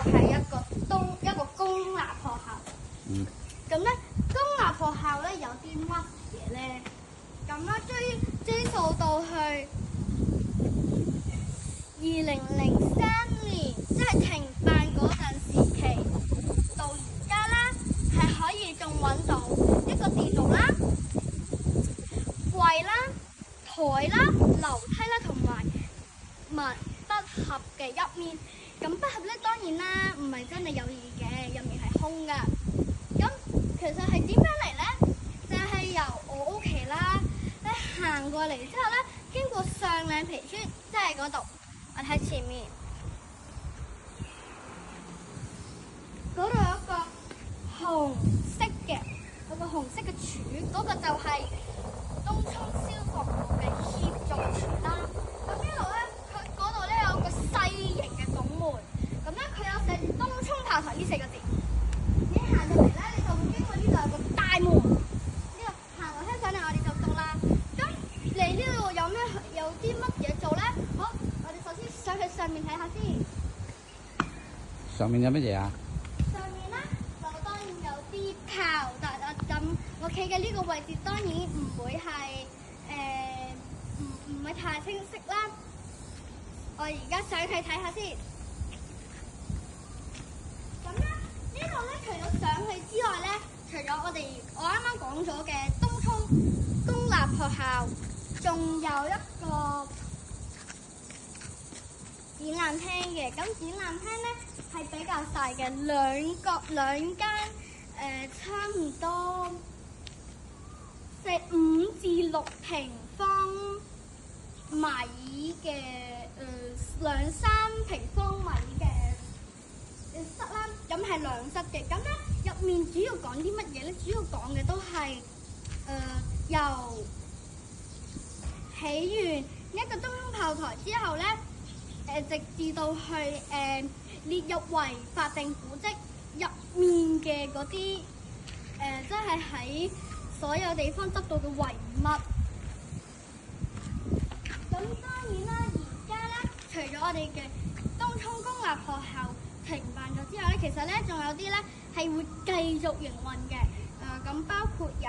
係一個公立學校。咁咧，公立學校咧有啲乜嘢咧？咁咧追溯到去2003年，即係停辦嗰陣時期，到而家啦，係可以仲揾到一個電腦啦、櫃啦、台啦、樓梯啦，同埋筆盒嘅一面。咁筆盒咧當然啦，唔係真係有嘢嘅，入面係空噶。咁其實係點樣嚟咧？就係由我屋企啦，你行過嚟之後咧，經過上兩皮村，即係嗰度，我睇前面嗰度有一個紅色嘅，有個紅色嘅柱，嗰個就係東涌消防局嘅協助處啦。咁呢度咧，佢嗰度咧有個細型嘅拱門，咁咧佢有寫住東涌炮台呢4個字。你行到嚟咧，你就會經過呢度有個大門，呢度行樓梯上嚟我哋就到啦。咁嚟呢度有啲乜嘢做咧？好，我哋首先上去上面睇下先。上面有乜嘢啊？上面咧就當然有啲炮，但係咁我企嘅呢個位置當然唔會係唔係太清晰啦。我而家上去睇下先。咁咧呢度咧，除咗上去之外咧，除咗我啱啱講咗嘅東涌公立學校，仲有一個展覽廳嘅。咁展覽廳咧係比較細嘅，兩間差唔多5至6平方米嘅2-3平方米嘅室啦。咁係兩室嘅。咁咧入面主要講啲乜嘢咧？主要講嘅都係由起完一個東涌炮台之後咧，直至到去列入為法定古蹟入面嘅嗰啲即係喺所有地方執到嘅遺物。咁當然啦，而家咧除咗我哋嘅東涌公立學校停辦咗之後咧，其實咧仲有啲咧係會繼續營運嘅。咁包括有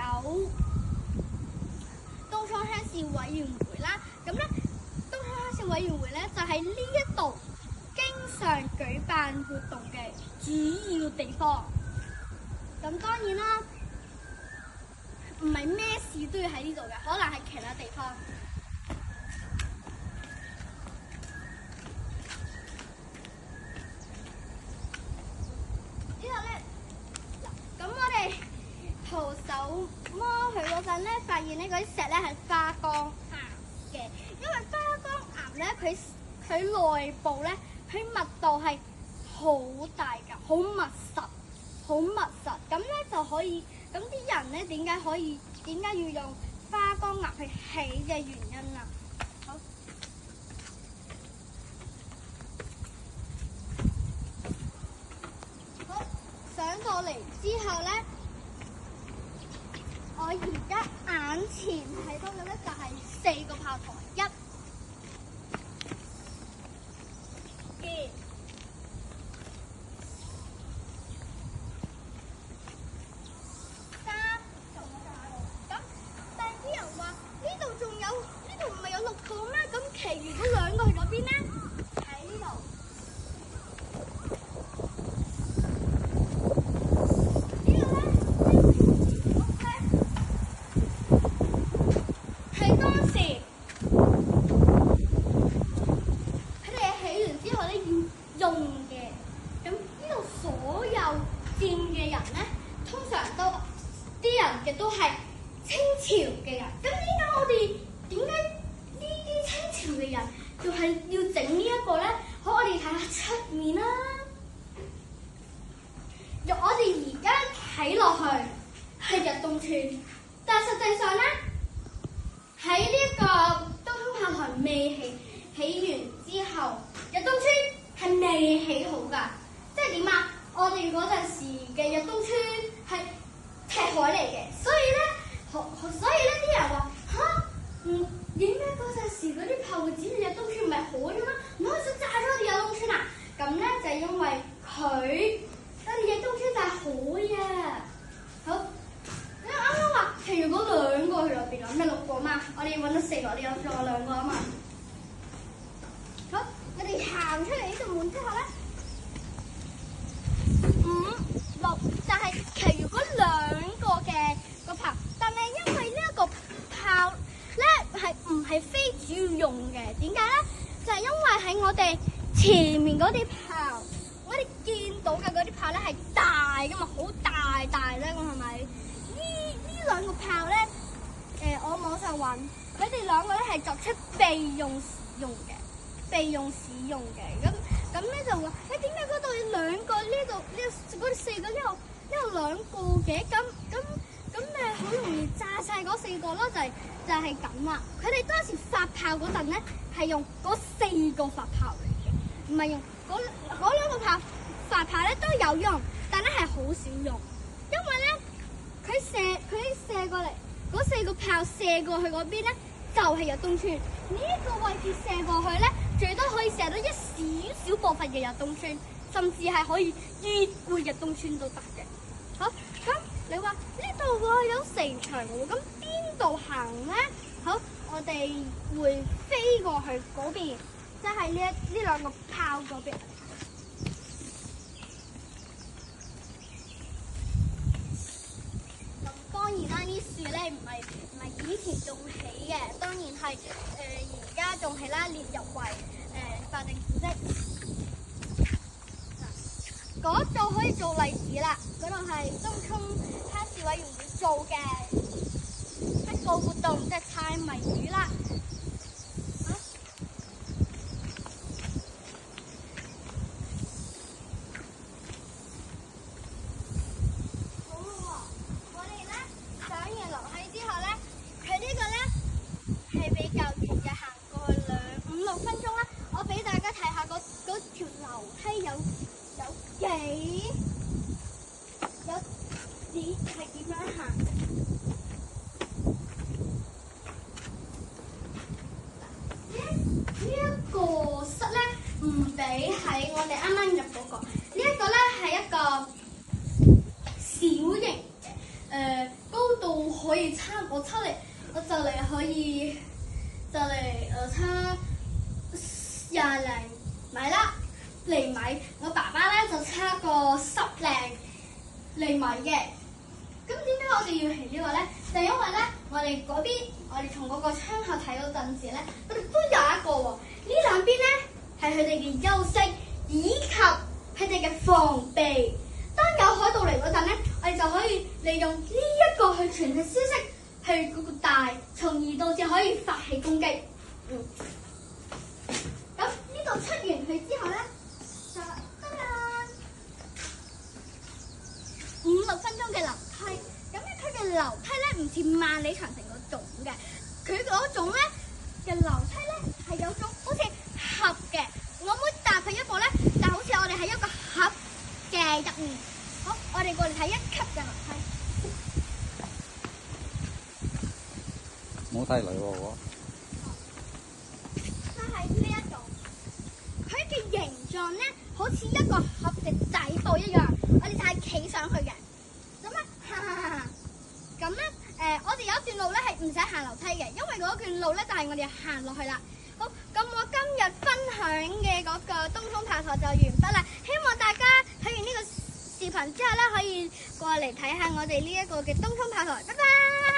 東涌鄉事委員會啦。咁咧東涌鄉事委員會咧就係呢一度經常舉辦活動嘅主要地方。咁當然啦，唔係咩事都要喺呢度嘅，可能係其他地方。之後咧，咁我哋徒手摸佢嗰陣咧，發現咧嗰啲石咧係花崗岩嘅，因為花崗岩咧佢內部咧佢密度係好大㗎，好密實。咁咧就可以，咁啲人咧點解要用花崗岩去起嘅原因啊？好，上到嚟之後咧，我而家眼前睇到嘅咧就係4個炮台，1、2、其餘嗰2個去咗邊咧？喺呢度。呢個咧係當時佢哋起完之後咧要用嘅。咁呢度所有佔嘅人咧，通常啲人嘅都係清朝嘅人。咁點解呢啲清朝嘅人就係要整呢一個咧？好，我哋睇下出面啦。我哋而家睇落去係日東村，但係實際上咧喺呢一個東涌炮台未起完之後，日東村係未起好㗎。即係點啊？我哋嗰陣時嘅日東村係踢海嚟嘅，所以咧啲人話點解嗰陣時嗰啲炮會指住日東村唔係海嘅咩？唔可以想炸咗我哋日東村啊？咁咧就係因為佢前面嗰啲炮，我哋見到嘅嗰啲炮咧係大噶嘛，好大咧，咁係咪？呢兩個炮咧，我網上揾，佢哋兩個咧係作出備用使用嘅。咁咧就話，點解嗰度有兩個？呢度嗰四個呢度兩個嘅？咁咪好容易炸晒嗰四個咯，就係咁啦。佢哋當時發炮嗰陣咧，係用嗰四個發炮嚟嘅，唔係用嗰兩個炮發炮咧都有用，但咧係好少用，因為咧佢射過嚟嗰四個炮射過去嗰邊咧，就係日東村呢個位置射過去咧，最多可以射到一小部分嘅日東村，甚至係可以越過日東村都得嘅。好，咁你話呢度喎有城牆喎，咁邊度行咧？好，我哋會飛過去嗰邊，即係呢兩個炮嗰邊。咁當然啦，呢樹咧唔係以前種起嘅，當然係而家種起啦，列入為法定古蹟。嗰度可以做例子啦，嗰度係東涌鄉事委員會做嘅一個活動，即係猜謎語啦。好啦，我哋咧上完樓梯之後咧，佢呢個咧係比較遠嘅，行過去5-6分鐘啦。我俾大家睇下嗰條樓梯有係點樣行？呢一個室咧唔比喺我哋啱啱入嗰個，呢一個咧係一個小型嘅，高度可以我就嚟可以差20厘米啦。厘米，我爸爸咧就差個10厘米嘅。咁點解我哋要起呢個咧？就因為咧，我哋嗰邊，我哋從嗰個窗口睇嗰陣時咧，我哋都有一個喎。呢兩邊咧係佢哋嘅休息以及佢哋嘅防備。當有海盜嚟嗰陣咧，我哋就可以利用呢一個去傳遞消息去嗰個大，從而導致可以發起攻擊。咁呢度出完去之後咧。5-6分鐘嘅樓梯，咁咧佢嘅樓梯咧唔似萬里長城嗰種嘅，佢嗰種咧嘅樓梯咧係有種好似盒嘅，我每踏佢一步咧，就好似我哋喺一個盒嘅入面。好，我哋過嚟睇1級嘅樓梯。冇睇嚟喎，就係呢一種，佢嘅形狀咧好似一個盒嘅底部一樣，我哋就係企上去嘅。咁咧，我哋有一段路咧係唔使行樓梯嘅，因為嗰段路咧就係我哋行落去啦。好，咁我今日分享嘅嗰個東涌炮台就完畢啦。希望大家睇完呢個視頻之後咧，可以過嚟睇下我哋呢一個嘅東涌炮台。拜拜。